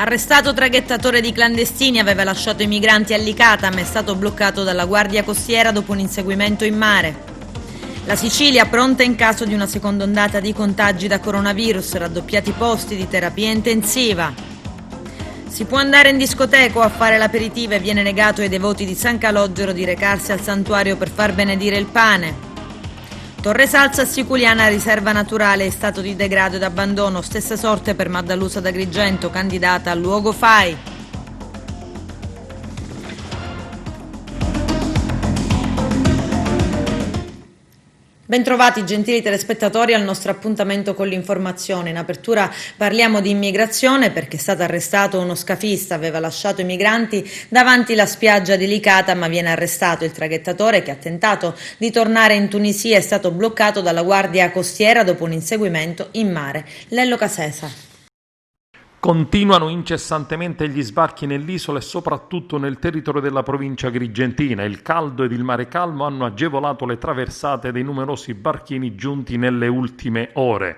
Arrestato traghettatore di clandestini, aveva lasciato i migranti a Licata, ma è stato bloccato dalla Guardia Costiera dopo un inseguimento in mare. La Sicilia pronta in caso di una seconda ondata di contagi da coronavirus, raddoppiati i posti di terapia intensiva. Si può andare in discoteca o a fare l'aperitivo e viene negato ai devoti di San Calogero di recarsi al santuario per far benedire il pane. Torre Salsa Siculiana, riserva naturale, stato di degrado ed abbandono, stessa sorte per Maddalusa d'Agrigento, candidata al luogo FAI. Bentrovati gentili telespettatori al nostro appuntamento con l'informazione. In apertura parliamo di immigrazione perché è stato arrestato uno scafista, aveva lasciato i migranti davanti la spiaggia di Licata, ma viene arrestato il traghettatore che ha tentato di tornare in Tunisia, è stato bloccato dalla Guardia Costiera dopo un inseguimento in mare. Lello Casesa. Continuano incessantemente gli sbarchi nell'isola e soprattutto nel territorio della provincia agrigentina. Il caldo ed il mare calmo hanno agevolato le traversate dei numerosi barchini giunti nelle ultime ore.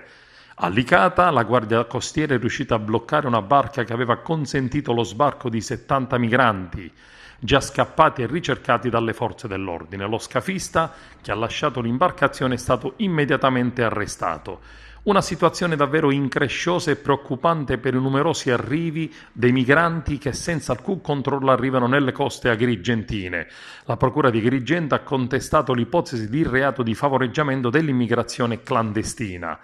A Licata la Guardia Costiera è riuscita a bloccare una barca che aveva consentito lo sbarco di 70 migranti, già scappati e ricercati dalle forze dell'ordine. Lo scafista che ha lasciato l'imbarcazione è stato immediatamente arrestato. Una situazione davvero incresciosa e preoccupante per i numerosi arrivi dei migranti che senza alcun controllo arrivano nelle coste agrigentine. La Procura di Agrigento ha contestato l'ipotesi di reato di favoreggiamento dell'immigrazione clandestina.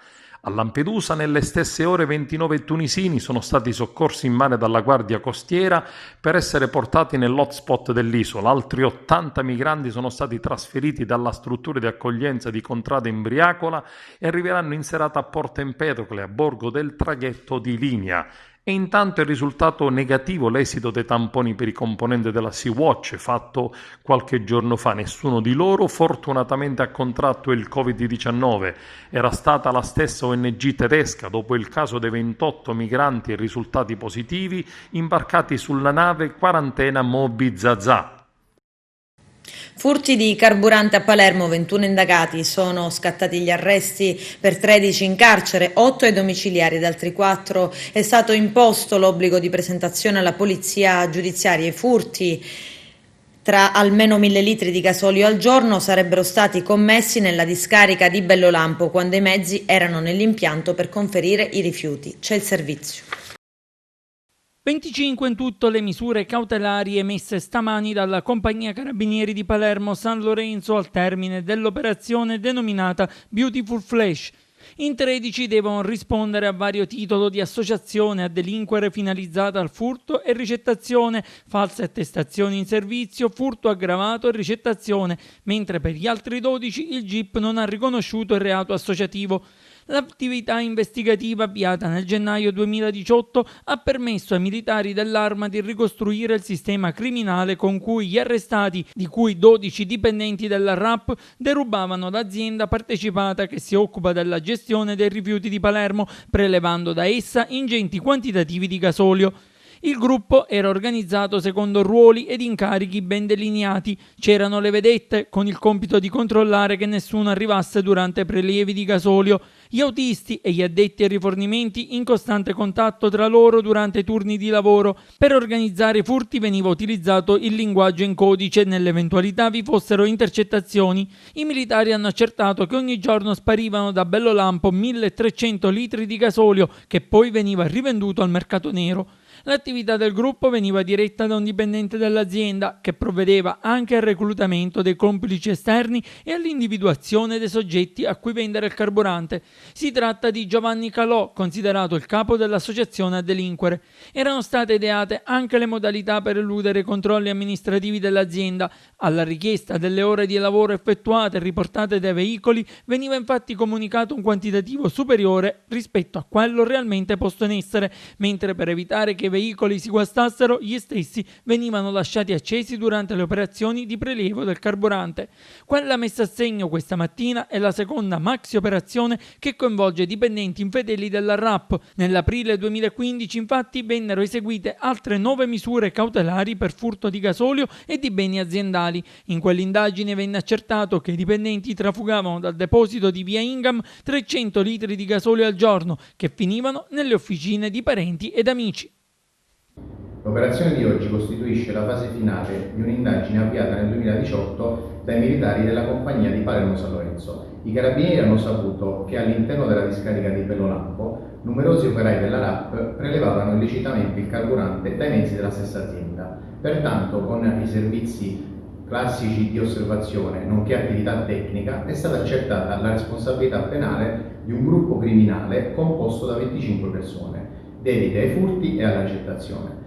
A Lampedusa nelle stesse ore 29 tunisini sono stati soccorsi in mare dalla Guardia Costiera per essere portati nell'hotspot dell'isola. Altri 80 migranti sono stati trasferiti dalla struttura di accoglienza di Contrada Imbriacola e arriveranno in serata a Porto Empedocle, a bordo del traghetto di linea. E intanto è risultato negativo l'esito dei tamponi per i componenti della Sea-Watch fatto qualche giorno fa. Nessuno di loro fortunatamente ha contratto il Covid-19. Era stata la stessa ONG tedesca, dopo il caso dei 28 migranti risultati positivi imbarcati sulla nave quarantena Moby Zazà. Furti di carburante a Palermo, 21 indagati, sono scattati gli arresti per 13 in carcere, 8 ai domiciliari, ad altri 4 è stato imposto l'obbligo di presentazione alla polizia giudiziaria. I furti tra almeno 1.000 litri di gasolio al giorno sarebbero stati commessi nella discarica di Bellolampo quando i mezzi erano nell'impianto per conferire i rifiuti. C'è il servizio. 25 in tutto le misure cautelari emesse stamani dalla Compagnia Carabinieri di Palermo San Lorenzo al termine dell'operazione denominata Beautiful Flash. In 13 devono rispondere a vario titolo di associazione a delinquere finalizzata al furto e ricettazione, false attestazioni in servizio, furto aggravato e ricettazione, mentre per gli altri 12 il GIP non ha riconosciuto il reato associativo. L'attività investigativa avviata nel gennaio 2018 ha permesso ai militari dell'Arma di ricostruire il sistema criminale con cui gli arrestati, di cui 12 dipendenti della RAP, derubavano l'azienda partecipata che si occupa della gestione dei rifiuti di Palermo, prelevando da essa ingenti quantitativi di gasolio. Il gruppo era organizzato secondo ruoli ed incarichi ben delineati. C'erano le vedette, con il compito di controllare che nessuno arrivasse durante prelievi di gasolio, gli autisti e gli addetti ai rifornimenti in costante contatto tra loro durante i turni di lavoro. Per organizzare i furti veniva utilizzato il linguaggio in codice nell'eventualità vi fossero intercettazioni. I militari hanno accertato che ogni giorno sparivano da Bellolampo 1.300 litri di gasolio che poi veniva rivenduto al mercato nero. L'attività del gruppo veniva diretta da un dipendente dell'azienda che provvedeva anche al reclutamento dei complici esterni e all'individuazione dei soggetti a cui vendere il carburante. Si tratta di Giovanni Calò, considerato il capo dell'associazione a delinquere. Erano state ideate anche le modalità per eludere i controlli amministrativi dell'azienda. Alla richiesta delle ore di lavoro effettuate e riportate dai veicoli veniva infatti comunicato un quantitativo superiore rispetto a quello realmente posto in essere, mentre per evitare che i veicoli si guastassero, gli stessi venivano lasciati accesi durante le operazioni di prelievo del carburante. Quella messa a segno questa mattina è la seconda maxi operazione che coinvolge dipendenti infedeli della RAP. Nell'aprile 2015 infatti vennero eseguite altre 9 misure cautelari per furto di gasolio e di beni aziendali. In quell'indagine venne accertato che i dipendenti trafugavano dal deposito di via Ingham 300 litri di gasolio al giorno che finivano nelle officine di parenti ed amici. L'operazione di oggi costituisce la fase finale di un'indagine avviata nel 2018 dai militari della compagnia di Palermo San Lorenzo. I carabinieri hanno saputo che all'interno della discarica di Bellolampo numerosi operai della RAP prelevavano illecitamente il carburante dai mezzi della stessa azienda. Pertanto, con i servizi classici di osservazione, nonché attività tecnica, è stata accertata la responsabilità penale di un gruppo criminale composto da 25 persone, dedite ai furti e all'accettazione.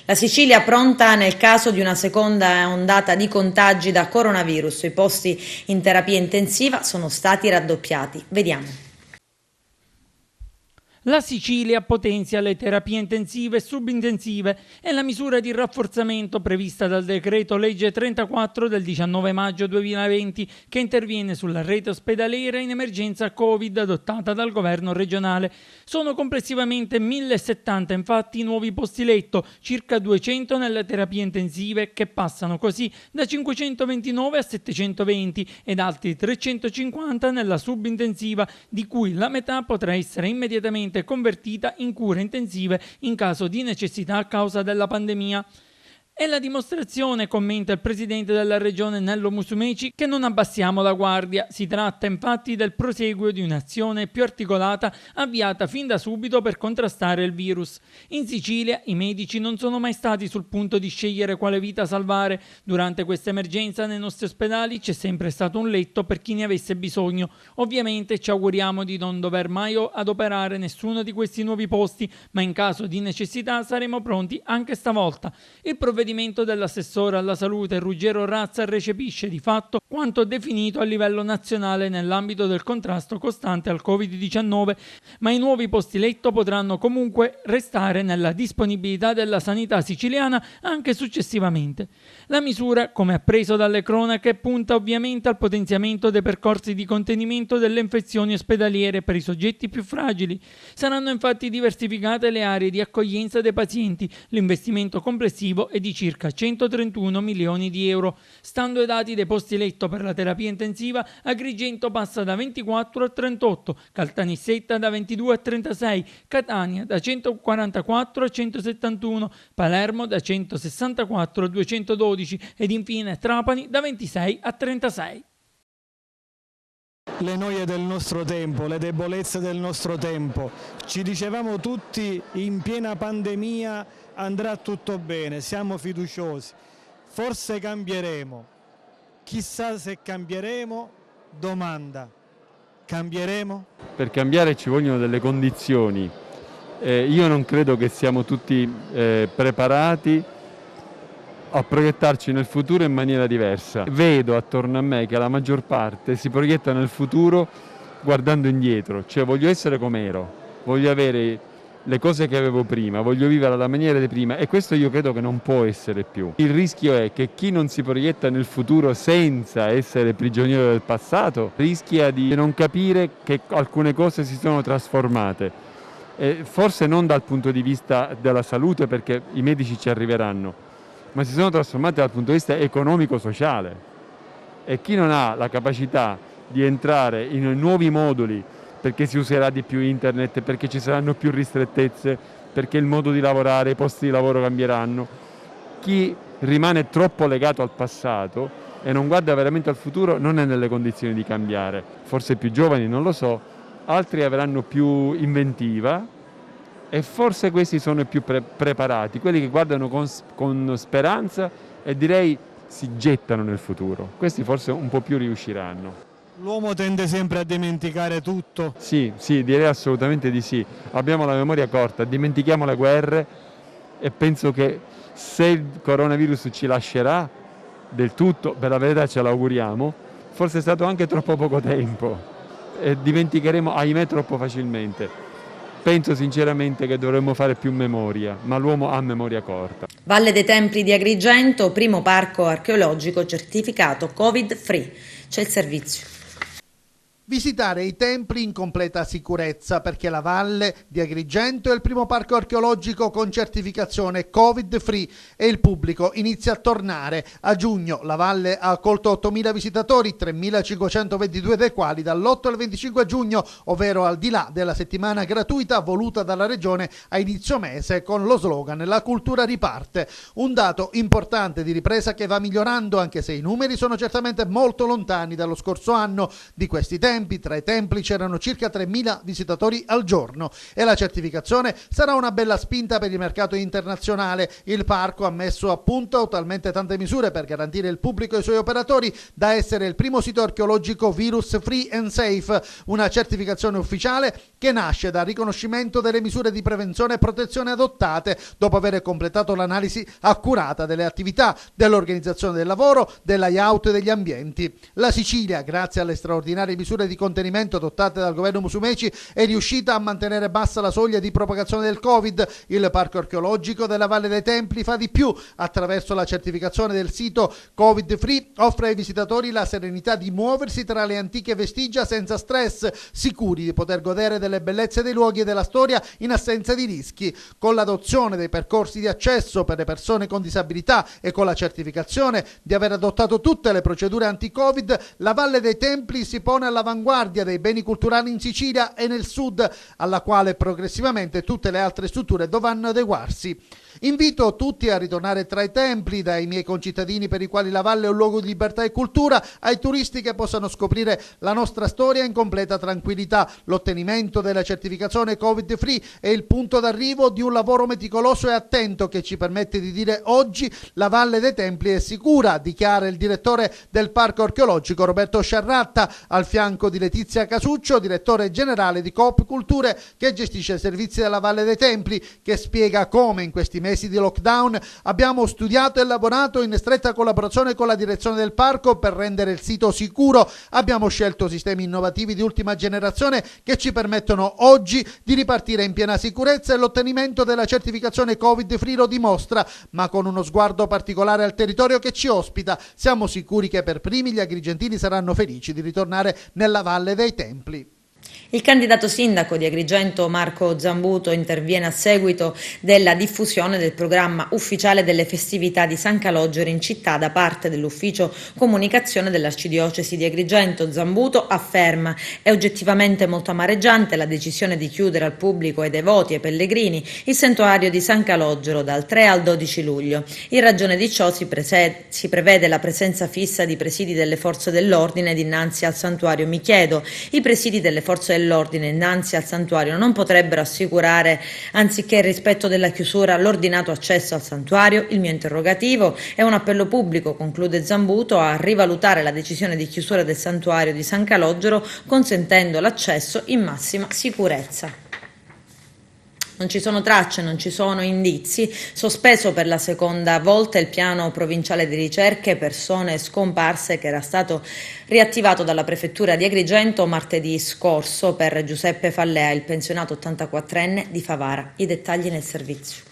La Sicilia pronta nel caso di una seconda ondata di contagi da coronavirus. I posti in terapia intensiva sono stati raddoppiati. Vediamo. La Sicilia potenzia le terapie intensive e subintensive. È la misura di rafforzamento prevista dal decreto legge 34 del 19 maggio 2020 che interviene sulla rete ospedaliera in emergenza Covid adottata dal governo regionale. Sono complessivamente 1070 infatti i nuovi posti letto, circa 200 nelle terapie intensive che passano così da 529 a 720 ed altri 350 nella subintensiva, di cui la metà potrà essere immediatamente convertita in cure intensive in caso di necessità a causa della pandemia. È la dimostrazione, commenta il presidente della regione Nello Musumeci, che non abbassiamo la guardia. Si tratta infatti del proseguo di un'azione più articolata avviata fin da subito per contrastare il virus. In Sicilia i medici non sono mai stati sul punto di scegliere quale vita salvare. Durante questa emergenza nei nostri ospedali c'è sempre stato un letto per chi ne avesse bisogno. Ovviamente ci auguriamo di non dover mai adoperare nessuno di questi nuovi posti, ma in caso di necessità saremo pronti anche stavolta. Il provvedimento dell'assessore alla salute Ruggero Razza recepisce di fatto quanto definito a livello nazionale nell'ambito del contrasto costante al Covid-19, ma i nuovi posti letto potranno comunque restare nella disponibilità della sanità siciliana anche successivamente. La misura, come appreso dalle cronache, punta ovviamente al potenziamento dei percorsi di contenimento delle infezioni ospedaliere per i soggetti più fragili. Saranno infatti diversificate le aree di accoglienza dei pazienti. L'investimento complessivo è di circa 131 milioni di euro. Stando ai dati dei posti letto per la terapia intensiva, Agrigento passa da 24 a 38, Caltanissetta da 22 a 36, Catania da 144 a 171, Palermo da 164 a 212 ed infine Trapani da 26 a 36. Le noie del nostro tempo, le debolezze del nostro tempo. Ci dicevamo tutti in piena pandemia andrà tutto bene, siamo fiduciosi. Forse cambieremo. Chissà se cambieremo. Domanda: cambieremo? Per cambiare ci vogliono delle condizioni. Io non credo che siamo tutti preparati a proiettarci nel futuro in maniera diversa. Vedo attorno a me che la maggior parte si proietta nel futuro guardando indietro, cioè voglio essere come ero, voglio avere le cose che avevo prima, voglio vivere alla maniera di prima e questo io credo che non può essere più. Il rischio è che chi non si proietta nel futuro senza essere prigioniero del passato rischia di non capire che alcune cose si sono trasformate. Forse non dal punto di vista della salute, perché i medici ci arriveranno, ma si sono trasformate dal punto di vista economico-sociale e chi non ha la capacità di entrare in nuovi moduli perché si userà di più internet, perché ci saranno più ristrettezze, perché il modo di lavorare, i posti di lavoro cambieranno, chi rimane troppo legato al passato e non guarda veramente al futuro non è nelle condizioni di cambiare. Forse i più giovani non lo so, altri avranno più inventiva e forse questi sono i più preparati, quelli che guardano con speranza e direi si gettano nel futuro. Questi forse un po' più riusciranno. L'uomo tende sempre a dimenticare tutto. Sì, direi assolutamente di sì. Abbiamo la memoria corta, dimentichiamo le guerre e penso che se il coronavirus ci lascerà del tutto, per la verità ce l'auguriamo, forse è stato anche troppo poco tempo e dimenticheremo, ahimè, troppo facilmente. Penso sinceramente che dovremmo fare più memoria, ma l'uomo ha memoria corta. Valle dei Templi di Agrigento, primo parco archeologico certificato Covid-free. C'è il servizio. Visitare i templi in completa sicurezza, perché la Valle di Agrigento è il primo parco archeologico con certificazione Covid-free e il pubblico inizia a tornare. A giugno la Valle ha accolto 8.000 visitatori, 3.522 dei quali dall'8 al 25 giugno, ovvero al di là della settimana gratuita voluta dalla Regione a inizio mese con lo slogan "La cultura riparte". Un dato importante di ripresa che va migliorando, anche se i numeri sono certamente molto lontani dallo scorso anno. Di questi tempi, tra i templi c'erano circa 3.000 visitatori al giorno e la certificazione sarà una bella spinta per il mercato internazionale. Il parco ha messo a punto talmente tante misure per garantire il pubblico e i suoi operatori da essere il primo sito archeologico virus free and safe, una certificazione ufficiale che nasce dal riconoscimento delle misure di prevenzione e protezione adottate dopo aver completato l'analisi accurata delle attività, dell'organizzazione del lavoro, della layout e degli ambienti. La Sicilia, grazie alle straordinarie misure di contenimento adottate dal governo Musumeci, è riuscita a mantenere bassa la soglia di propagazione del Covid. Il parco archeologico della Valle dei Templi fa di più. Attraverso la certificazione del sito Covid free offre ai visitatori la serenità di muoversi tra le antiche vestigia senza stress, sicuri di poter godere delle bellezze dei luoghi e della storia in assenza di rischi. Con l'adozione dei percorsi di accesso per le persone con disabilità e con la certificazione di aver adottato tutte le procedure anti-Covid, la Valle dei Templi si pone all'avanguardia dei beni culturali in Sicilia e nel sud, alla quale progressivamente tutte le altre strutture dovranno adeguarsi. Invito tutti a ritornare tra i templi, dai miei concittadini per i quali la Valle è un luogo di libertà e cultura, ai turisti che possano scoprire la nostra storia in completa tranquillità. L'ottenimento della certificazione Covid free è il punto d'arrivo di un lavoro meticoloso e attento che ci permette di dire oggi la Valle dei Templi è sicura, dichiara il direttore del parco archeologico Roberto Sciarratta, al fianco di Letizia Casuccio, direttore generale di Coop Culture, che gestisce i servizi della Valle dei Templi, che spiega come in questi mesi di lockdown abbiamo studiato e lavorato in stretta collaborazione con la direzione del parco per rendere il sito sicuro. Abbiamo scelto sistemi innovativi di ultima generazione che ci permettono oggi di ripartire in piena sicurezza e l'ottenimento della certificazione Covid free lo dimostra, ma con uno sguardo particolare al territorio che ci ospita. Siamo sicuri che per primi gli agrigentini saranno felici di ritornare nella Valle dei Templi. Il candidato sindaco di Agrigento Marco Zambuto interviene a seguito della diffusione del programma ufficiale delle festività di San Calogero in città da parte dell'ufficio comunicazione dell'Arcidiocesi di Agrigento. Zambuto afferma: è oggettivamente molto amareggiante la decisione di chiudere al pubblico, ai devoti e ai pellegrini, il santuario di San Calogero dal 3 al 12 luglio. In ragione di ciò si prevede la presenza fissa di presidi delle forze dell'ordine dinanzi al santuario. Mi chiedo, i presidi delle forze dell'ordine innanzi al santuario non potrebbero assicurare, anziché il rispetto della chiusura, l'ordinato accesso al santuario? Il mio interrogativo è un appello pubblico, conclude Zambuto, a rivalutare la decisione di chiusura del santuario di San Calogero, consentendo l'accesso in massima sicurezza. Non ci sono tracce, non ci sono indizi. Sospeso per la seconda volta il piano provinciale di ricerche persone scomparse, che era stato riattivato dalla prefettura di Agrigento martedì scorso per Giuseppe Fallea, il pensionato 84enne di Favara. I dettagli nel servizio.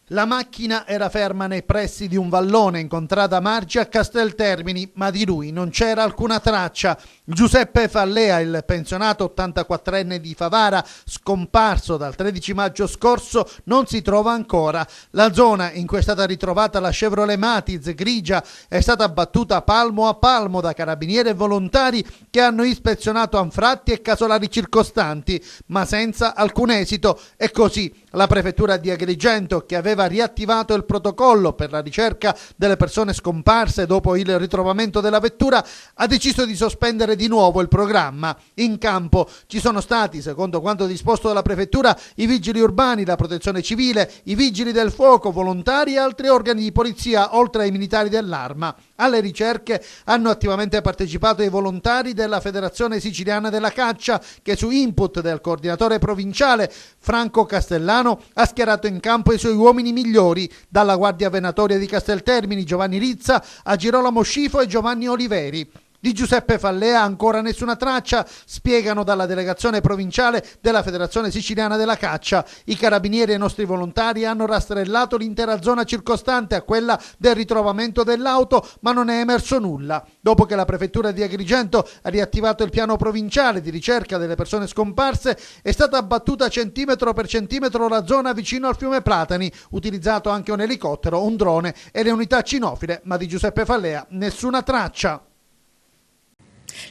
La macchina era ferma nei pressi di un vallone in contrada Margi a Casteltermini, ma di lui non c'era alcuna traccia. Giuseppe Fallea, il pensionato 84enne di Favara, scomparso dal 13 maggio scorso, non si trova ancora. La zona in cui è stata ritrovata la Chevrolet Matiz grigia è stata battuta palmo a palmo da carabinieri e volontari che hanno ispezionato anfratti e casolari circostanti, ma senza alcun esito. E così la prefettura di Agrigento, che aveva riattivato il protocollo per la ricerca delle persone scomparse dopo il ritrovamento della vettura, ha deciso di sospendere di nuovo il programma. In campo ci sono stati, secondo quanto disposto dalla prefettura, i vigili urbani, la protezione civile, i vigili del fuoco, volontari e altri organi di polizia, oltre ai militari dell'Arma. Alle ricerche hanno attivamente partecipato i volontari della Federazione Siciliana della Caccia, che su input del coordinatore provinciale Franco Castellano ha schierato in campo i suoi uomini migliori, dalla Guardia Venatoria di Casteltermini Giovanni Rizza a Girolamo Scifo e Giovanni Oliveri. Di Giuseppe Fallea ancora nessuna traccia, spiegano dalla delegazione provinciale della Federazione Siciliana della Caccia. I carabinieri e i nostri volontari hanno rastrellato l'intera zona circostante a quella del ritrovamento dell'auto, ma non è emerso nulla. Dopo che la prefettura di Agrigento ha riattivato il piano provinciale di ricerca delle persone scomparse, è stata abbattuta centimetro per centimetro la zona vicino al fiume Platani, utilizzato anche un elicottero, un drone e le unità cinofile, ma di Giuseppe Fallea nessuna traccia.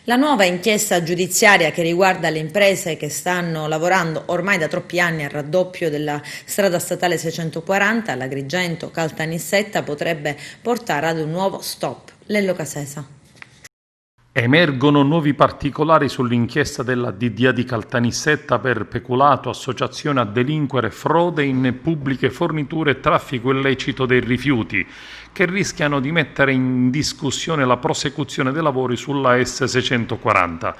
La nuova inchiesta giudiziaria che riguarda le imprese che stanno lavorando ormai da troppi anni al raddoppio della strada statale 640 all'Agrigento Caltanissetta potrebbe portare ad un nuovo stop. Lello Casesa. Emergono nuovi particolari sull'inchiesta della DDA di Caltanissetta per peculato, associazione a delinquere, frode in pubbliche forniture e traffico illecito dei rifiuti, che rischiano di mettere in discussione la prosecuzione dei lavori sulla S640.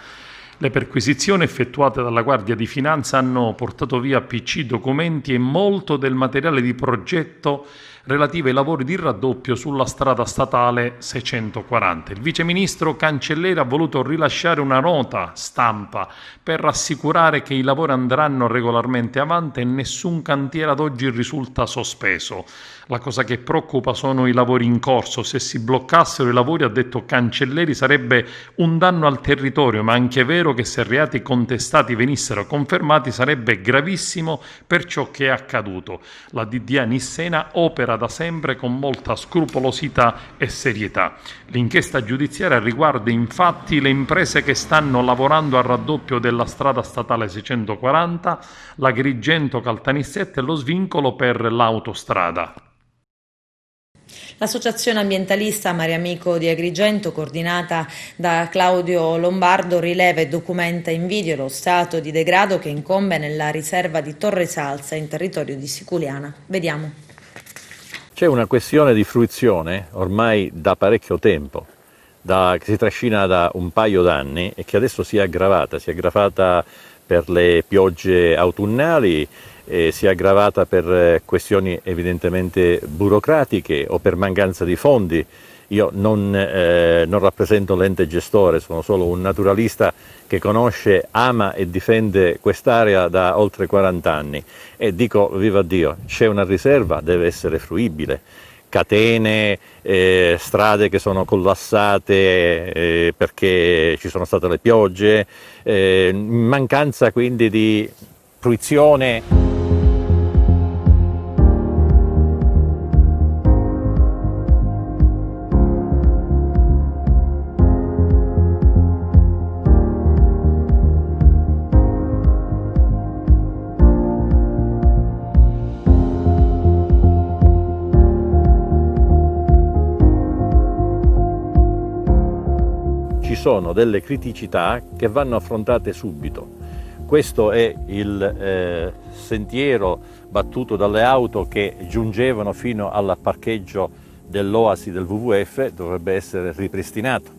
Le perquisizioni effettuate dalla Guardia di Finanza hanno portato via PC, documenti e molto del materiale di progetto relativo ai lavori di raddoppio sulla strada statale 640. Il viceministro Cancelleri ha voluto rilasciare una nota stampa per rassicurare che i lavori andranno regolarmente avanti e nessun cantiere ad oggi risulta sospeso. La cosa che preoccupa sono i lavori in corso. Se si bloccassero i lavori, ha detto Cancelleri, sarebbe un danno al territorio, ma anche è vero che se reati contestati venissero confermati sarebbe gravissimo per ciò che è accaduto. La DDA Nissena opera da sempre con molta scrupolosità e serietà. L'inchiesta giudiziaria riguarda infatti le imprese che stanno lavorando al raddoppio della strada statale 640, l'Agrigento Caltanissetta e lo svincolo per l'autostrada. L'associazione ambientalista Mare Amico di Agrigento, coordinata da Claudio Lombardo, rileva e documenta in video lo stato di degrado che incombe nella riserva di Torre Salsa in territorio di Siculiana. Vediamo. C'è una questione di fruizione ormai da parecchio tempo, che si trascina da un paio d'anni e che adesso si è aggravata per le piogge autunnali, si è aggravata per questioni evidentemente burocratiche o per mancanza di fondi. Io non rappresento l'ente gestore, sono solo un naturalista che conosce, ama e difende quest'area da oltre 40 anni e dico, viva Dio, c'è una riserva, deve essere fruibile. Catene, strade che sono collassate perché ci sono state le piogge, mancanza quindi di fruizione. Ci sono delle criticità che vanno affrontate subito. Questo è il sentiero battuto dalle auto che giungevano fino al parcheggio dell'Oasi del WWF, dovrebbe essere ripristinato.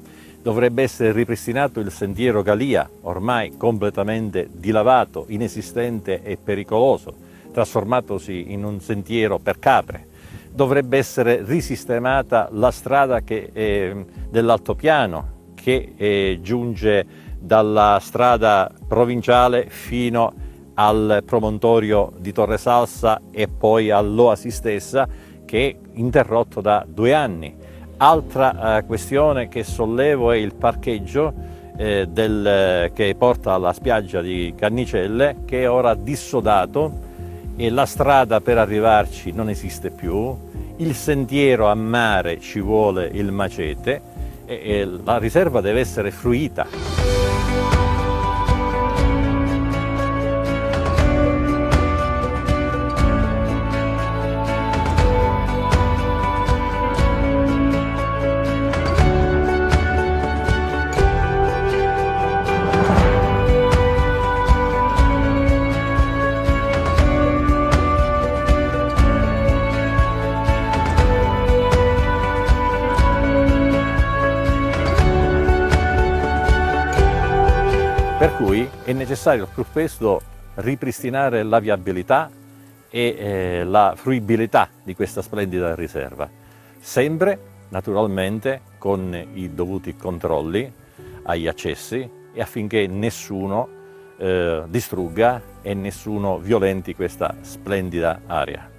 Dovrebbe essere ripristinato il sentiero Galia, ormai completamente dilavato, inesistente e pericoloso, trasformatosi in un sentiero per capre. Dovrebbe essere risistemata la strada dell'altopiano, che giunge dalla strada provinciale fino al promontorio di Torre Salsa e poi all'Oasi stessa, che è interrotto da 2 anni. Altra questione che sollevo è il parcheggio che porta alla spiaggia di Cannicelle, che è ora dissodato e la strada per arrivarci non esiste più. Il sentiero a mare ci vuole il macete. E la riserva deve essere fruita. Per cui è necessario al più presto ripristinare la viabilità e la fruibilità di questa splendida riserva, sempre naturalmente con i dovuti controlli, agli accessi e affinché nessuno distrugga e nessuno violenti questa splendida area.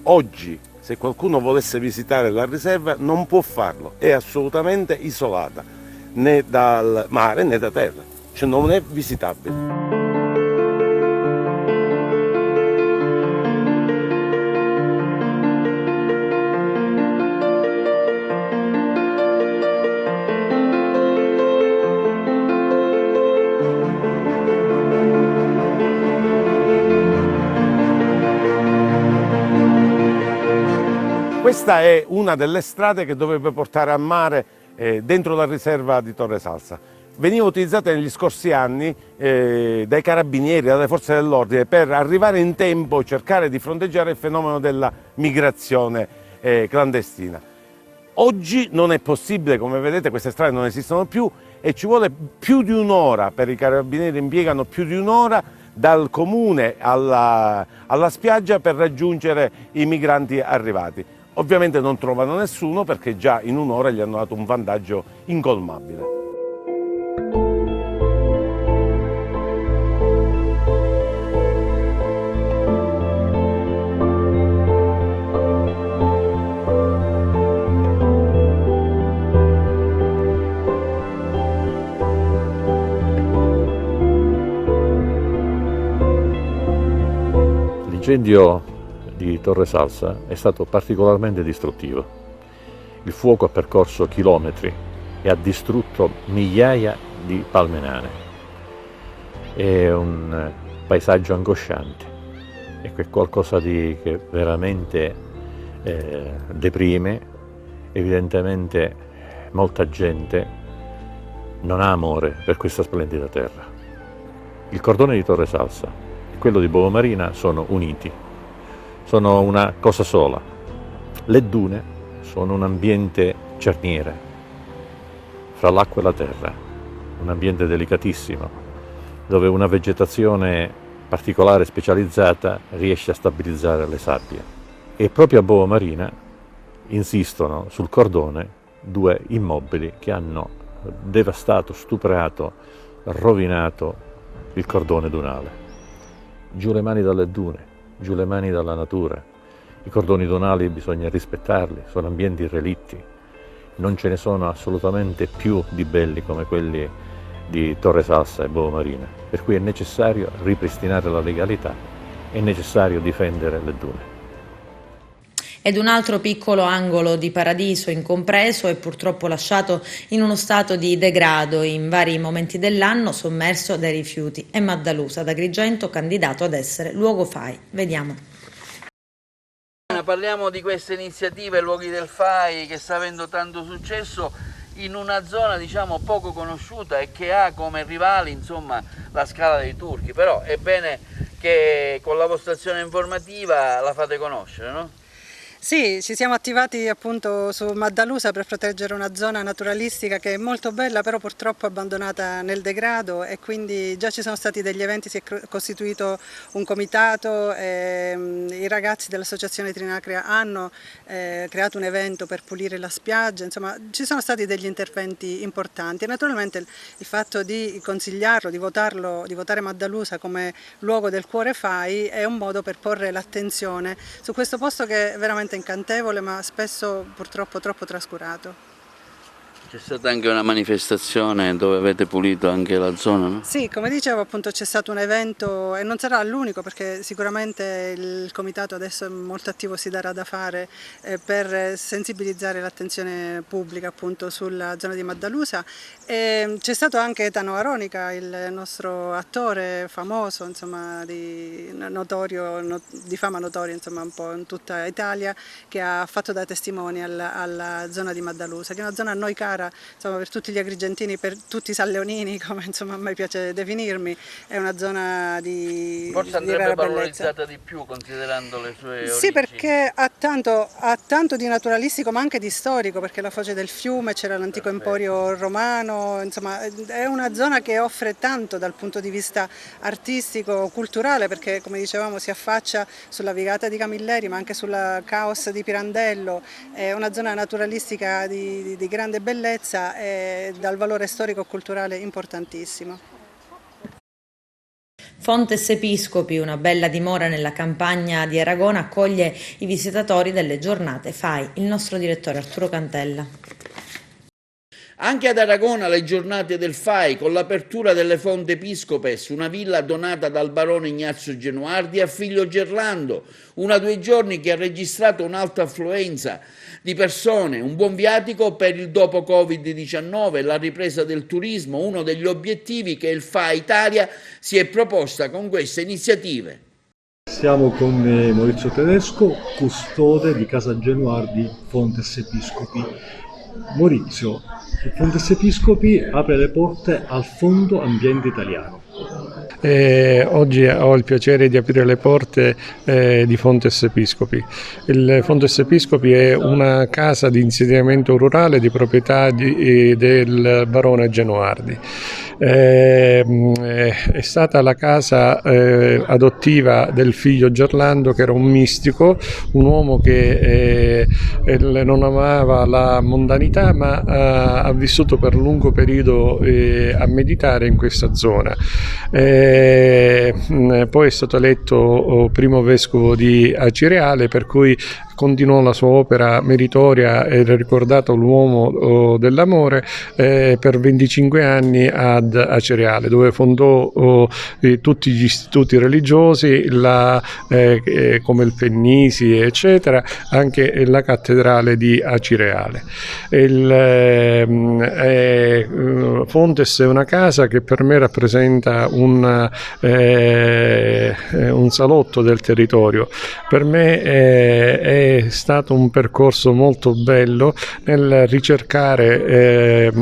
Oggi, se qualcuno volesse visitare la riserva, non può farlo, è assolutamente isolata, né dal mare né da terra, cioè non è visitabile. Questa è una delle strade che dovrebbe portare a mare dentro la riserva di Torre Salsa. Veniva utilizzata negli scorsi anni dai carabinieri, dalle forze dell'ordine per arrivare in tempo e cercare di fronteggiare il fenomeno della migrazione clandestina. Oggi non è possibile, come vedete queste strade non esistono più e ci vuole più di un'ora, per i carabinieri impiegano più di un'ora dal comune alla spiaggia per raggiungere i migranti arrivati. Ovviamente non trovano nessuno perché già in un'ora gli hanno dato un vantaggio incolmabile. L'incendio di Torre Salsa è stato particolarmente distruttivo. Il fuoco ha percorso chilometri e ha distrutto migliaia di palme nane. È un paesaggio angosciante, è qualcosa che veramente deprime. Evidentemente molta gente non ha amore per questa splendida terra. Il cordone di Torre Salsa e quello di Bovo Marina sono uniti. Sono una cosa sola. Le dune sono un ambiente cerniere fra l'acqua e la terra, un ambiente delicatissimo, dove una vegetazione particolare specializzata riesce a stabilizzare le sabbie. E proprio a Bovo Marina insistono sul cordone due immobili che hanno devastato, stuprato, rovinato il cordone dunale. Giù le mani dalle dune, giù le mani dalla natura. I cordoni dunali bisogna rispettarli, sono ambienti relitti, non ce ne sono assolutamente più di belli come quelli di Torre Salsa e Bovo Marina, per cui è necessario ripristinare la legalità, è necessario difendere le dune. Ed un altro piccolo angolo di paradiso incompreso e purtroppo lasciato in uno stato di degrado in vari momenti dell'anno, sommerso dai rifiuti. È Maddalusa d'Agrigento, candidato ad essere luogo FAI. Vediamo. Parliamo di questa iniziativa Luoghi del FAI che sta avendo tanto successo in una zona diciamo poco conosciuta e che ha come rivali insomma la Scala dei Turchi, però è bene che con la vostra azione informativa la fate conoscere, no? Sì, ci siamo attivati appunto su Maddalusa per proteggere una zona naturalistica che è molto bella, però purtroppo abbandonata nel degrado, e quindi già ci sono stati degli eventi, si è costituito un comitato, i ragazzi dell'associazione Trinacria hanno creato un evento per pulire la spiaggia, insomma ci sono stati degli interventi importanti e naturalmente il fatto di consigliarlo, di votare Maddalusa come luogo del cuore FAI è un modo per porre l'attenzione su questo posto che è veramente incantevole ma spesso purtroppo troppo trascurato. C'è stata anche una manifestazione dove avete pulito anche la zona, no? Sì, come dicevo appunto c'è stato un evento e non sarà l'unico perché sicuramente il comitato adesso è molto attivo, si darà da fare per sensibilizzare l'attenzione pubblica appunto sulla zona di Maddalusa. C'è stato anche Etano Aronica, il nostro attore famoso, insomma di fama notoria insomma un po' in tutta Italia, che ha fatto da testimone alla zona di Maddalusa, che è una zona a noi cara insomma, per tutti gli agrigentini, per tutti i salleonini, come insomma a me piace definirmi, è una zona di forse andrebbe valorizzata di più considerando le sue origini. Sì, perché ha tanto di naturalistico ma anche di storico, perché la foce del fiume, c'era l'antico emporio romano, insomma è una zona che offre tanto dal punto di vista artistico, culturale, perché come dicevamo si affaccia sulla Vigata di Camilleri ma anche sulla Caos di Pirandello, è una zona naturalistica di grande bellezza bellezza e dal valore storico-culturale importantissimo. Fontes Episcopi, una bella dimora nella campagna di Aragona, accoglie i visitatori delle giornate FAI. Il nostro direttore Arturo Cantella. Anche ad Aragona le giornate del FAI, con l'apertura delle Fonte Episcopes, una villa donata dal barone Ignazio Genuardi a figlio Gerlando, 1 o 2 giorni che ha registrato un'alta affluenza di persone, un buon viatico per il dopo Covid-19, la ripresa del turismo, uno degli obiettivi che il FAI Italia si è proposta con queste iniziative. Siamo con Maurizio Tedesco, custode di Casa Genuardi Fontes Episcopi. Maurizio, Fontes Episcopi apre le porte al Fondo Ambiente Italiano. Oggi ho il piacere di aprire le porte di Fontes Episcopi. Il Fontes Episcopi è una casa di insediamento rurale di proprietà del barone Genuardi. È stata la casa adottiva del figlio Gerlando, che era un mistico, un uomo che non amava la mondanità, ma ha vissuto per un lungo periodo a meditare in questa zona. Poi è stato eletto primo vescovo di Acireale, per cui continuò la sua opera meritoria e ricordato l'uomo dell'amore per 25 anni ad Acireale, dove fondò tutti gli istituti religiosi, come il Pennisi eccetera, anche la cattedrale di Acireale. Fontes è una casa che per me rappresenta un salotto del territorio. Per me è stato un percorso molto bello nel ricercare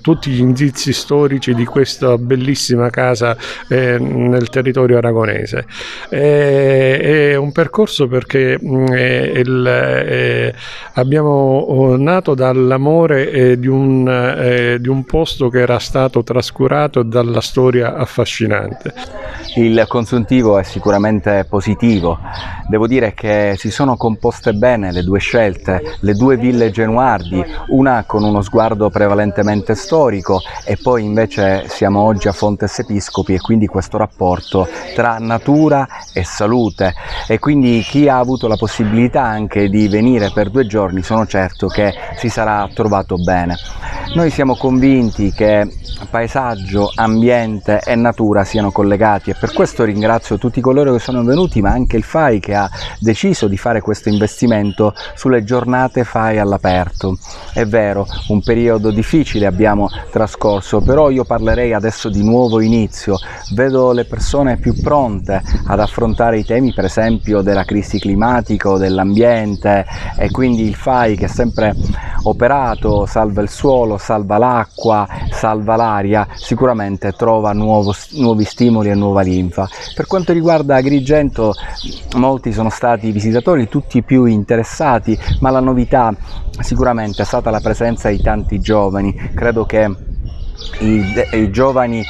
tutti gli indizi storici di questa bellissima casa nel territorio aragonese. È un percorso perché abbiamo nato dall'amore di un posto che era stato trascurato dalla storia affascinante. Il consuntivo è sicuramente positivo. Devo dire che si sono composte bene le due scelte, le due ville Genuardi, una con uno sguardo prevalentemente storico e poi invece siamo oggi a Fontes Episcopi, e quindi questo rapporto tra natura e salute, e quindi chi ha avuto la possibilità anche di venire per 2 giorni sono certo che si sarà trovato bene. Noi siamo convinti che paesaggio, ambiente e natura siano collegati, e per questo ringrazio tutti coloro che sono venuti, ma anche il FAI che ha deciso di fare questo investimento sulle giornate FAI all'aperto. È vero, un periodo difficile abbiamo trascorso, però io parlerei adesso di nuovo inizio. Vedo le persone più pronte ad affrontare i temi, per esempio della crisi climatica o dell'ambiente, e quindi il FAI, che ha sempre operato, salva il suolo, salva l'acqua, salva l'aria, sicuramente trova nuovi stimoli e nuova linfa. Per quanto riguarda Agrigento, molti sono stati i visitatori, tutti più interessati, ma la novità sicuramente è stata la presenza di tanti giovani. Credo che i giovani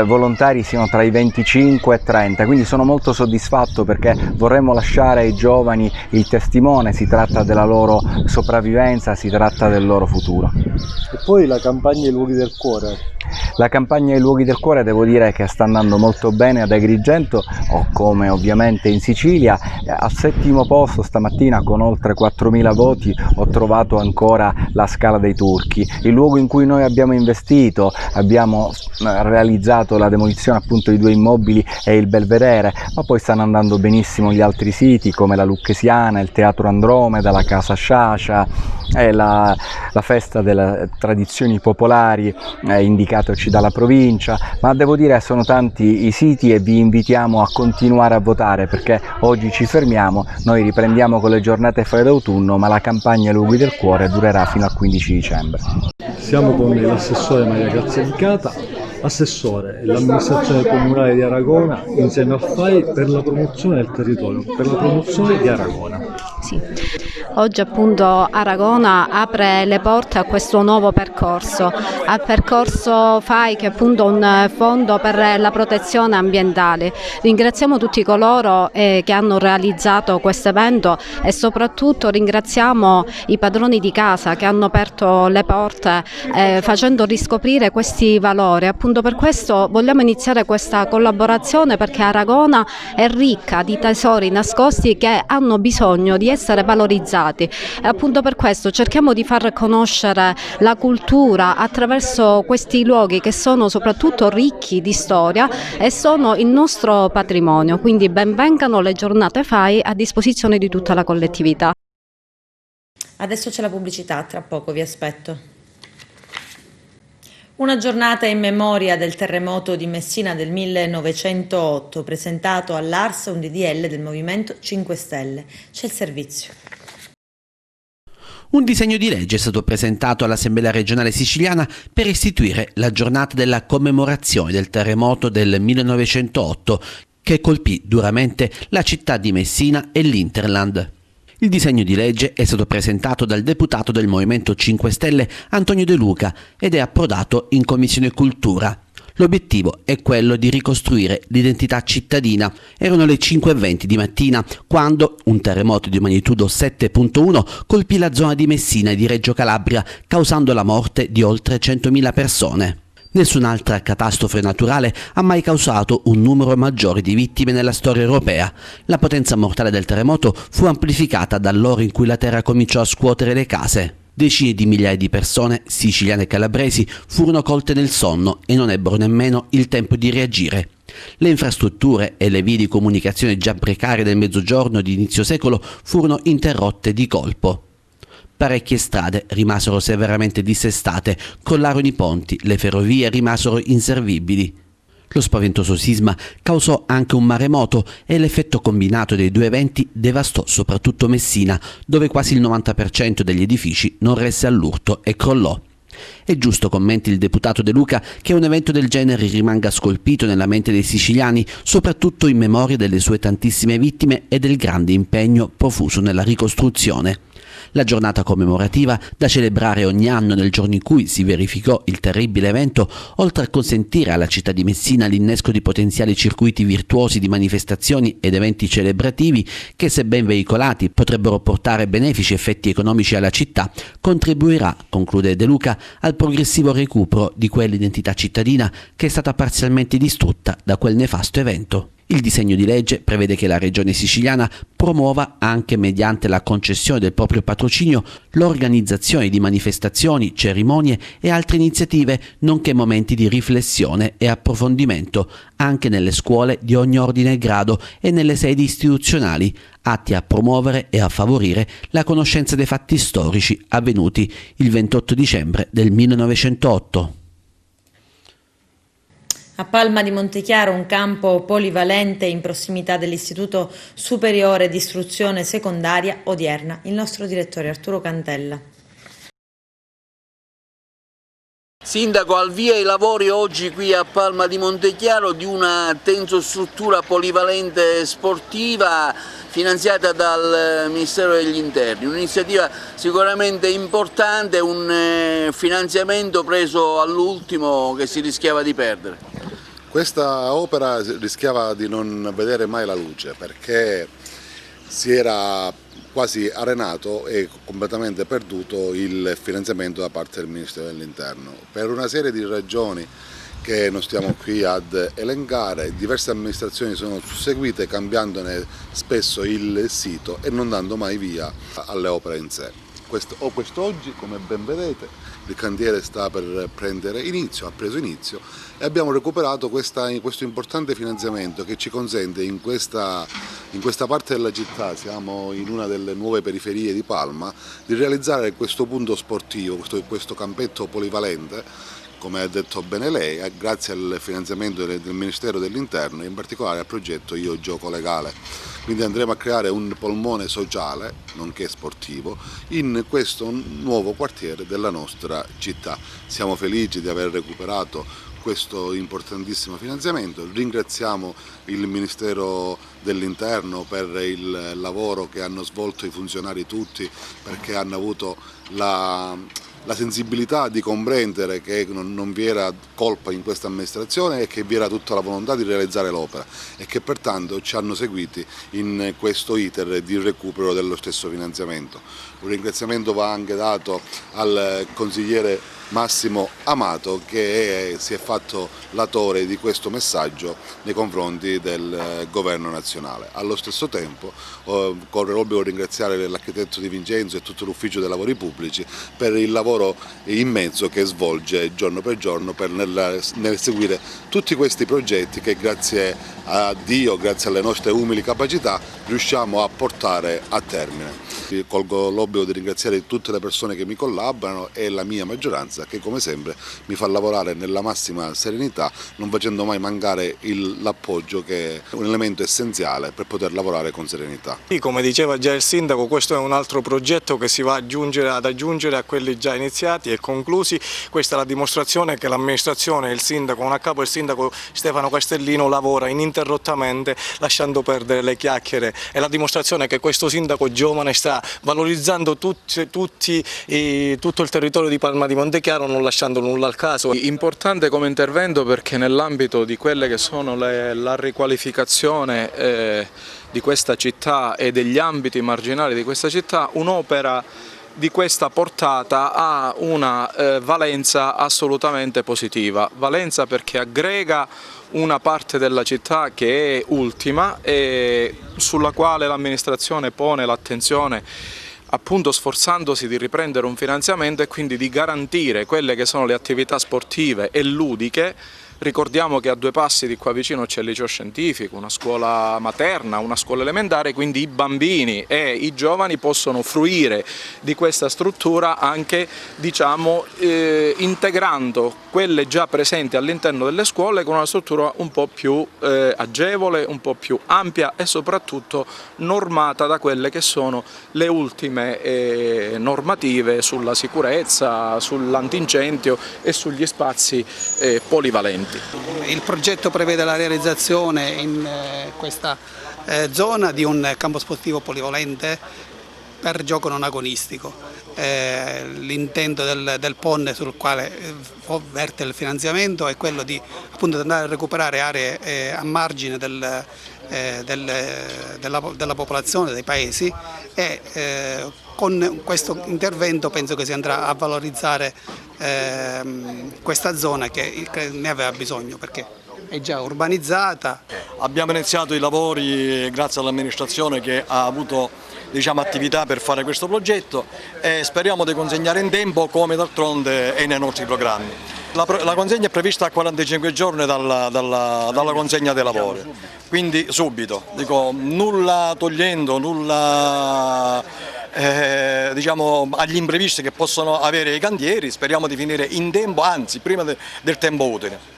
volontari siano tra i 25 e 30, quindi sono molto soddisfatto perché vorremmo lasciare ai giovani il testimone. Si tratta della loro sopravvivenza, si tratta del loro futuro. E poi la campagna I luoghi del cuore. La campagna I luoghi del cuore devo dire che sta andando molto bene ad Agrigento, o come ovviamente in Sicilia. Al 7° posto stamattina, con oltre 4.000 voti, ho trovato ancora la Scala dei Turchi, il luogo in cui noi abbiamo investito. Abbiamo realizzato la demolizione appunto di 2 immobili e il Belvedere, ma poi stanno andando benissimo gli altri siti come la Lucchesiana, il Teatro Andromeda, la Casa Sciascia e la festa delle tradizioni popolari indicatoci dalla provincia. Ma devo dire sono tanti i siti e vi invitiamo a continuare a votare, perché oggi ci fermiamo, noi riprendiamo con le giornate FAI d'autunno, ma la campagna I luoghi del cuore durerà fino al 15 dicembre. Siamo con l'assessore Maria Grazia Licata. Assessore, l'amministrazione comunale di Aragona insieme al FAI per la promozione del territorio, per la promozione di Aragona. Sì. Oggi appunto Aragona apre le porte a questo nuovo percorso, al percorso FAI, che è appunto un fondo per la protezione ambientale. Ringraziamo tutti coloro che hanno realizzato questo evento e soprattutto ringraziamo i padroni di casa che hanno aperto le porte facendo riscoprire questi valori. Appunto per questo vogliamo iniziare questa collaborazione, perché Aragona è ricca di tesori nascosti che hanno bisogno di essere valorizzati, e appunto per questo cerchiamo di far conoscere la cultura attraverso questi luoghi che sono soprattutto ricchi di storia e sono il nostro patrimonio, quindi benvengano le giornate FAI a disposizione di tutta la collettività. Adesso c'è la pubblicità, tra poco vi aspetto. Una giornata in memoria del terremoto di Messina del 1908, presentato all'Ars un DDL del Movimento 5 Stelle. C'è il servizio. Un disegno di legge è stato presentato all'Assemblea regionale siciliana per istituire la giornata della commemorazione del terremoto del 1908 che colpì duramente la città di Messina e l'Interland. Il disegno di legge è stato presentato dal deputato del Movimento 5 Stelle Antonio De Luca ed è approdato in Commissione Cultura. L'obiettivo è quello di ricostruire l'identità cittadina. Erano le 5:20 di mattina quando un terremoto di magnitudo 7.1 colpì la zona di Messina e di Reggio Calabria, causando la morte di oltre 100.000 persone. Nessun'altra catastrofe naturale ha mai causato un numero maggiore di vittime nella storia europea. La potenza mortale del terremoto fu amplificata dall'ora in cui la terra cominciò a scuotere le case. Decine di migliaia di persone, siciliane e calabresi, furono colte nel sonno e non ebbero nemmeno il tempo di reagire. Le infrastrutture e le vie di comunicazione già precarie del mezzogiorno di inizio secolo furono interrotte di colpo. Parecchie strade rimasero severamente dissestate, crollarono i ponti, le ferrovie rimasero inservibili. Lo spaventoso sisma causò anche un maremoto e l'effetto combinato dei due eventi devastò soprattutto Messina, dove quasi il 90% degli edifici non resse all'urto e crollò. È giusto, commenti il deputato De Luca, che un evento del genere rimanga scolpito nella mente dei siciliani, soprattutto in memoria delle sue tantissime vittime e del grande impegno profuso nella ricostruzione. La giornata commemorativa, da celebrare ogni anno nel giorno in cui si verificò il terribile evento, oltre a consentire alla città di Messina l'innesco di potenziali circuiti virtuosi di manifestazioni ed eventi celebrativi che, se ben veicolati, potrebbero portare benefici effetti economici alla città, contribuirà, conclude De Luca, al progressivo recupero di quell'identità cittadina che è stata parzialmente distrutta da quel nefasto evento. Il disegno di legge prevede che la Regione siciliana promuova, anche mediante la concessione del proprio patrocinio, l'organizzazione di manifestazioni, cerimonie e altre iniziative, nonché momenti di riflessione e approfondimento, anche nelle scuole di ogni ordine e grado e nelle sedi istituzionali, atti a promuovere e a favorire la conoscenza dei fatti storici avvenuti il 28 dicembre del 1908. A Palma di Montechiaro un campo polivalente in prossimità dell'Istituto Superiore di Istruzione Secondaria Odierna. Il nostro direttore Arturo Cantella. Sindaco, al via i lavori oggi qui a Palma di Montechiaro di una tensostruttura polivalente sportiva finanziata dal Ministero degli Interni, un'iniziativa sicuramente importante, un finanziamento preso all'ultimo che si rischiava di perdere. Questa opera rischiava di non vedere mai la luce perché si era quasi arenato e completamente perduto il finanziamento da parte del Ministero dell'Interno. Per una serie di ragioni che non stiamo qui ad elencare, diverse amministrazioni sono susseguite cambiandone spesso il sito e non dando mai via alle opere in sé. Quest'oggi, come ben vedete, il cantiere sta per prendere inizio, ha preso inizio e abbiamo recuperato questo importante finanziamento che ci consente in questa parte della città, siamo in una delle nuove periferie di Palma, di realizzare questo punto sportivo, questo campetto polivalente, come ha detto bene lei, grazie al finanziamento del Ministero dell'Interno e in particolare al progetto Io Gioco Legale. Quindi andremo a creare un polmone sociale, nonché sportivo, in questo nuovo quartiere della nostra città. Siamo felici di aver recuperato questo importantissimo finanziamento. Ringraziamo il Ministero dell'Interno per il lavoro che hanno svolto i funzionari tutti, perché hanno avuto la sensibilità di comprendere che non vi era colpa in questa amministrazione e che vi era tutta la volontà di realizzare l'opera e che pertanto ci hanno seguiti in questo iter di recupero dello stesso finanziamento. Un ringraziamento va anche dato al consigliere Massimo Amato, che si è fatto latore di questo messaggio nei confronti del governo nazionale. Allo stesso tempo corre l'obbligo di ringraziare l'architetto Di Vincenzo e tutto l'ufficio dei lavori pubblici per il lavoro immenso che svolge giorno per giorno nel seguire tutti questi progetti che grazie a Dio, grazie alle nostre umili capacità, riusciamo a portare a termine. Colgo l'obbligo di ringraziare tutte le persone che mi collaborano e la mia maggioranza, che come sempre mi fa lavorare nella massima serenità, non facendo mai mancare l'appoggio, che è un elemento essenziale per poter lavorare con serenità. Sì, come diceva già il sindaco, questo è un altro progetto che si va ad aggiungere a quelli già iniziati e conclusi. Questa è la dimostrazione che l'amministrazione e il sindaco, non a capo il sindaco Stefano Castellino, lavora ininterrottamente lasciando perdere le chiacchiere. È la dimostrazione che questo sindaco giovane sta valorizzando tutto il territorio di Palma di Montechiaro, non lasciando nulla al caso. Importante come intervento, perché nell'ambito di quelle che sono la riqualificazione di questa città e degli ambiti marginali di questa città, un'opera di questa portata ha una valenza assolutamente positiva. Valenza perché aggrega una parte della città che è ultima e sulla quale l'amministrazione pone l'attenzione, appunto sforzandosi di riprendere un finanziamento e quindi di garantire quelle che sono le attività sportive e ludiche. Ricordiamo che a 2 passi di qua vicino c'è il liceo scientifico, una scuola materna, una scuola elementare, quindi i bambini e i giovani possono fruire di questa struttura anche, diciamo, integrando quelle già presenti all'interno delle scuole con una struttura un po' più agevole, un po' più ampia e soprattutto normata da quelle che sono le ultime normative sulla sicurezza, sull'antincendio e sugli spazi polivalenti. Il progetto prevede la realizzazione in questa zona di un campo sportivo polivalente per gioco non agonistico. L'intento del PON sul quale verte il finanziamento è quello di appunto andare a recuperare aree a margine della popolazione, dei paesi, e con questo intervento penso che si andrà a valorizzare questa zona che ne aveva bisogno, perché è già urbanizzata. Abbiamo iniziato i lavori grazie all'amministrazione che ha avuto, diciamo, attività per fare questo progetto e speriamo di consegnare in tempo, come d'altronde è nei nostri programmi. La consegna è prevista a 45 giorni dalla consegna dei lavori, quindi subito, dico, nulla togliendo, nulla diciamo, agli imprevisti che possono avere i cantieri. Speriamo di finire in tempo, anzi prima del tempo utile.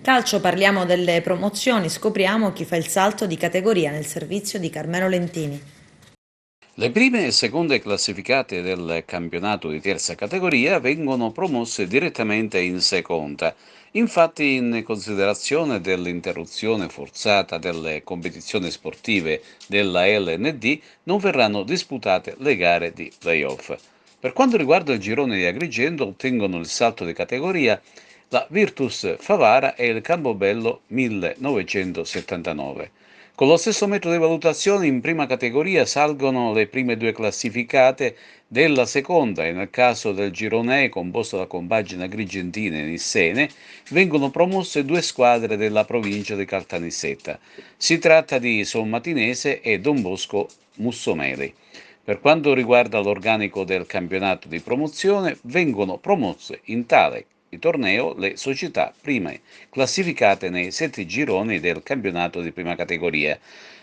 Calcio, parliamo delle promozioni, scopriamo chi fa il salto di categoria nel servizio di Carmelo Lentini. Le prime e seconde classificate del campionato di terza categoria vengono promosse direttamente in seconda. Infatti, in considerazione dell'interruzione forzata delle competizioni sportive della LND, non verranno disputate le gare di play-off. Per quanto riguarda il girone di Agrigento, ottengono il salto di categoria la Virtus Favara e il Campobello 1979. Con lo stesso metodo di valutazione, in prima categoria salgono le prime 2 classificate della seconda e nel caso del girone E, composto da compagini agrigentine e nissene, vengono promosse 2 squadre della provincia di Caltanissetta. Si tratta di Sommatinese e Don Bosco Mussomeli. Per quanto riguarda l'organico del campionato di promozione, vengono promosse in tale torneo le società prime classificate nei 7 gironi del campionato di prima categoria,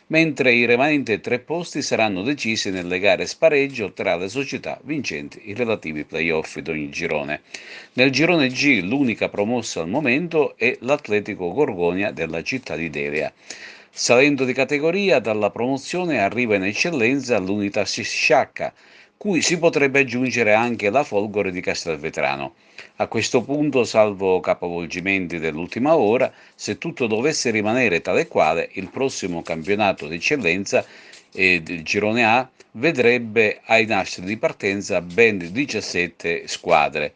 mentre i rimanenti 3 posti saranno decisi nelle gare spareggio tra le società vincenti i relativi play-off di ogni girone. Nel girone G l'unica promossa al momento è l'Atletico Gorgonia della città di Devia. Salendo di categoria, dalla promozione arriva in eccellenza l'Unitas Sciacca, cui si potrebbe aggiungere anche la Folgore di Castelvetrano. A questo punto, salvo capovolgimenti dell'ultima ora, se tutto dovesse rimanere tale e quale, il prossimo campionato d'eccellenza del Girone A vedrebbe ai nastri di partenza ben 17 squadre.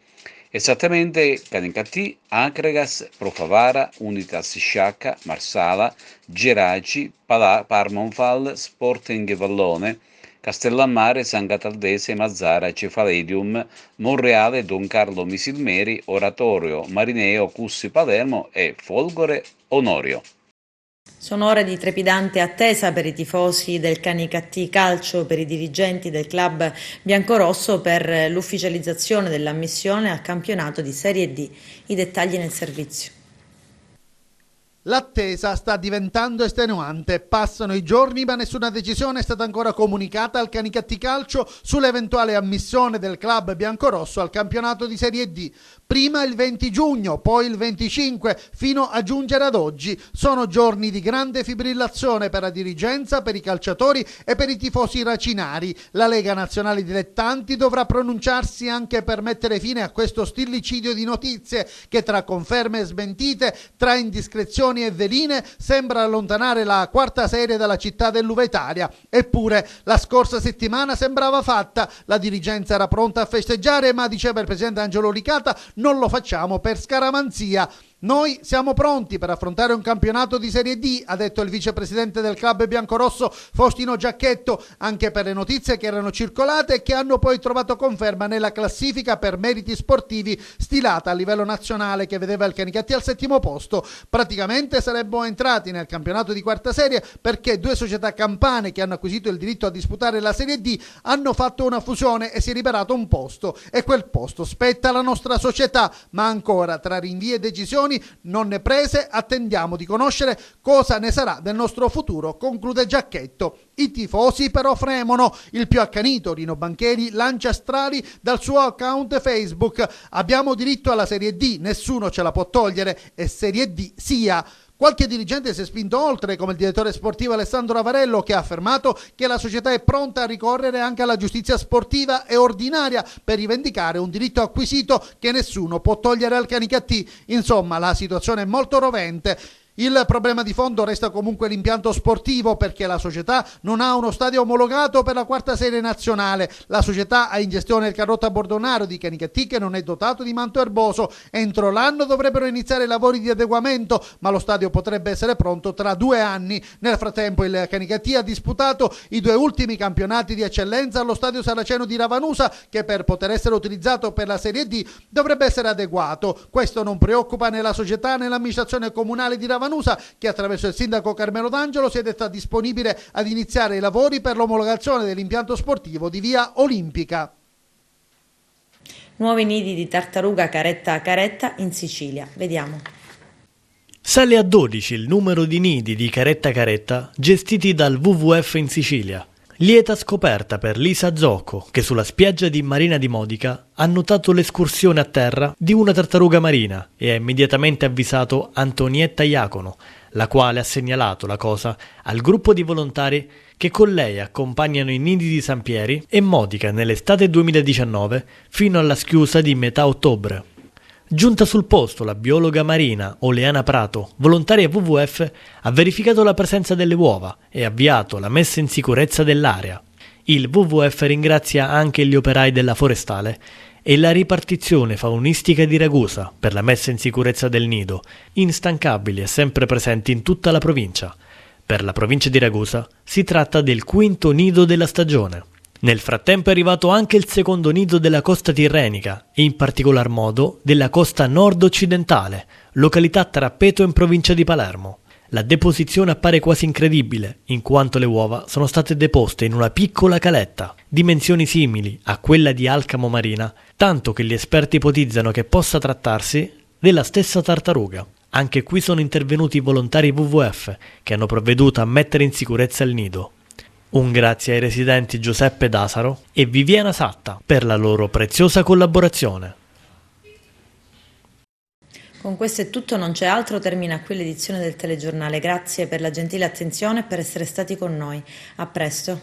Esattamente Canicattì, Acregas, Profavara, Unitas Sciacca, Marsala, Geraci, Parmonfal, Sporting Vallone, Castellammare, San Cataldese, Mazzara, Cefaledium, Monreale, Don Carlo Misilmeri, Oratorio, Marineo, Cussi Palermo e Folgore Onorio. Sono ore di trepidante attesa per i tifosi del Canicattì Calcio, per i dirigenti del club biancorosso, per l'ufficializzazione dell'ammissione al campionato di Serie D. I dettagli nel servizio. L'attesa sta diventando estenuante, passano i giorni ma nessuna decisione è stata ancora comunicata al Canicattì Calcio sull'eventuale ammissione del club biancorosso al campionato di Serie D. Prima il 20 giugno, poi il 25, fino a giungere ad oggi. Sono giorni di grande fibrillazione per la dirigenza, per i calciatori e per i tifosi racinari. La Lega Nazionale Dilettanti dovrà pronunciarsi anche per mettere fine a questo stillicidio di notizie che, tra conferme e smentite, tra indiscrezioni e veline, sembra allontanare la quarta serie dalla città dell'Uva Eppure la scorsa settimana sembrava fatta, la dirigenza era pronta a festeggiare, ma diceva il presidente Angelo Licata: non lo facciamo per scaramanzia. Noi siamo pronti per affrontare un campionato di Serie D, ha detto il vicepresidente del club biancorosso Faustino Giacchetto, anche per le notizie che erano circolate e che hanno poi trovato conferma nella classifica per meriti sportivi stilata a livello nazionale, che vedeva il Canicattì al 7° posto. Praticamente sarebbero entrati nel campionato di quarta serie perché due società campane che hanno acquisito il diritto a disputare la Serie D hanno fatto una fusione e si è liberato un posto, e quel posto spetta alla nostra società, ma ancora tra rinvii e decisioni non ne prese, attendiamo di conoscere cosa ne sarà del nostro futuro, conclude Giacchetto. I tifosi però fremono. Il più accanito, Rino Bancheri, lancia strali dal suo account Facebook: abbiamo diritto alla Serie D, nessuno ce la può togliere, e Serie D sia. Qualche dirigente si è spinto oltre, come il direttore sportivo Alessandro Avarello, che ha affermato che la società è pronta a ricorrere anche alla giustizia sportiva e ordinaria per rivendicare un diritto acquisito che nessuno può togliere al Canicattì. Insomma, la situazione è molto rovente. Il problema di fondo resta comunque l'impianto sportivo, perché la società non ha uno stadio omologato per la quarta serie nazionale. La società ha in gestione il Carrotta Bordonaro di Canicattì, che non è dotato di manto erboso. Entro l'anno dovrebbero iniziare i lavori di adeguamento, ma lo stadio potrebbe essere pronto tra 2 anni. Nel frattempo il Canicattì ha disputato i 2 ultimi campionati di eccellenza allo stadio Saraceno di Ravanusa, che per poter essere utilizzato per la Serie D dovrebbe essere adeguato. Questo non preoccupa né la società né l'amministrazione comunale di Ravanusa, che attraverso il sindaco Carmelo D'Angelo si è detta disponibile ad iniziare i lavori per l'omologazione dell'impianto sportivo di via Olimpica. Nuovi nidi di tartaruga caretta a caretta in Sicilia. Vediamo. Sale a 12 il numero di nidi di caretta a caretta gestiti dal WWF in Sicilia. Lieta scoperta per Lisa Zocco, che sulla spiaggia di Marina di Modica ha notato l'escursione a terra di una tartaruga marina e ha immediatamente avvisato Antonietta Iacono, la quale ha segnalato la cosa al gruppo di volontari che con lei accompagnano i nidi di Sampieri e Modica nell'estate 2019 fino alla schiusa di metà ottobre. Giunta sul posto, la biologa marina Oleana Prato, volontaria WWF, ha verificato la presenza delle uova e avviato la messa in sicurezza dell'area. Il WWF ringrazia anche gli operai della forestale e la ripartizione faunistica di Ragusa per la messa in sicurezza del nido, instancabili e sempre presenti in tutta la provincia. Per la provincia di Ragusa si tratta del 5° nido della stagione. Nel frattempo è arrivato anche il 2° nido della costa tirrenica e in particolar modo della costa nord-occidentale, località Trappeto in provincia di Palermo. La deposizione appare quasi incredibile, in quanto le uova sono state deposte in una piccola caletta, dimensioni simili a quella di Alcamo Marina, tanto che gli esperti ipotizzano che possa trattarsi della stessa tartaruga. Anche qui sono intervenuti i volontari WWF, che hanno provveduto a mettere in sicurezza il nido. Un grazie ai residenti Giuseppe Dasaro e Viviana Satta per la loro preziosa collaborazione. Con questo è tutto, non c'è altro, termina qui l'edizione del telegiornale. Grazie per la gentile attenzione e per essere stati con noi. A presto.